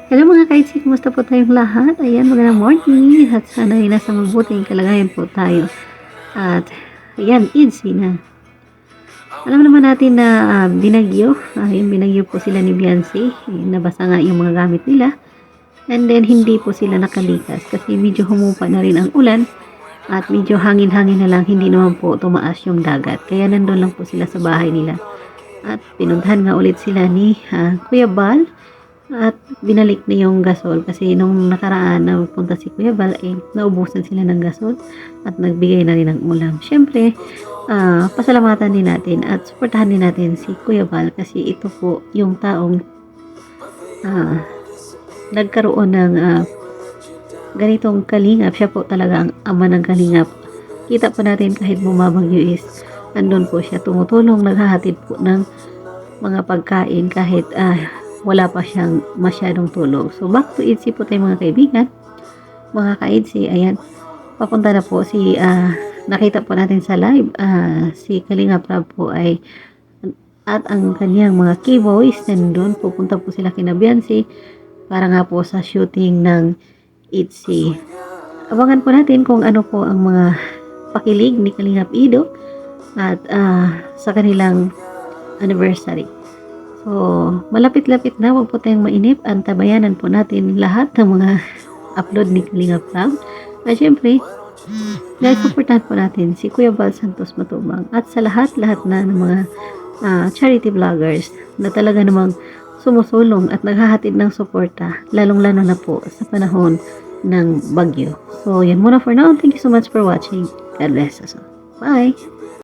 Hello mga kaitsi, kumusta po tayong lahat? Ayan, magandang morning at sana ay nasa mabuting kalagayan po tayo. At ayan, Idsi na. Alam naman natin na binagyo, yung binagyo po sila ni Beyonce, nabasa nga yung mga gamit nila. And then hindi po sila nakalikas kasi medyo humupa na rin ang ulan at medyo hangin-hangin na lang, hindi naman po tumaas yung dagat. Kaya nandun lang po sila sa bahay nila. At pinuntahan nga ulit sila ni Kuya Bal. At binalik na yung gasol kasi nung nakaraan na punta si Kuya Bal naubusan sila ng gasol at nagbigay na rin ng ulam. Syempre, pasalamatan din natin at suportahan din natin si Kuya Bal kasi ito po yung taong nagkaroon ng ganitong kalingap. Siya po talaga ang ama ng kalingap. Kita po natin kahit bumabagyo is andun po siya tumutulong, naghahatid po ng mga pagkain kahit wala pa siyang masyadong tulog. So, back to Idsi po tayo mga kaibigan. Mga ka-Idsi, ayan. Papunta na po si, nakita po natin sa live, si Kalinga Prab po ay, at ang kanyang mga key boys, nandun, pupunta po sila kina Beyonce, para nga po sa shooting ng Idsi. Abangan po natin kung ano po ang mga pakilig ni Kalingap Ido at sa kanilang anniversary. So, malapit-lapit na, wag po tayong mainip. Antabayanan po natin lahat ng mga upload ni Kalinga Prab. At syempre, dahil supportahan po natin si Kuya Bal Santos Matubang at sa lahat-lahat na ng mga charity vloggers na talaga namang sumusulong at naghahatid ng suporta, lalong-lalo na po sa panahon ng bagyo. So, yan muna for now. Thank you so much for watching. God bless us all. Bye!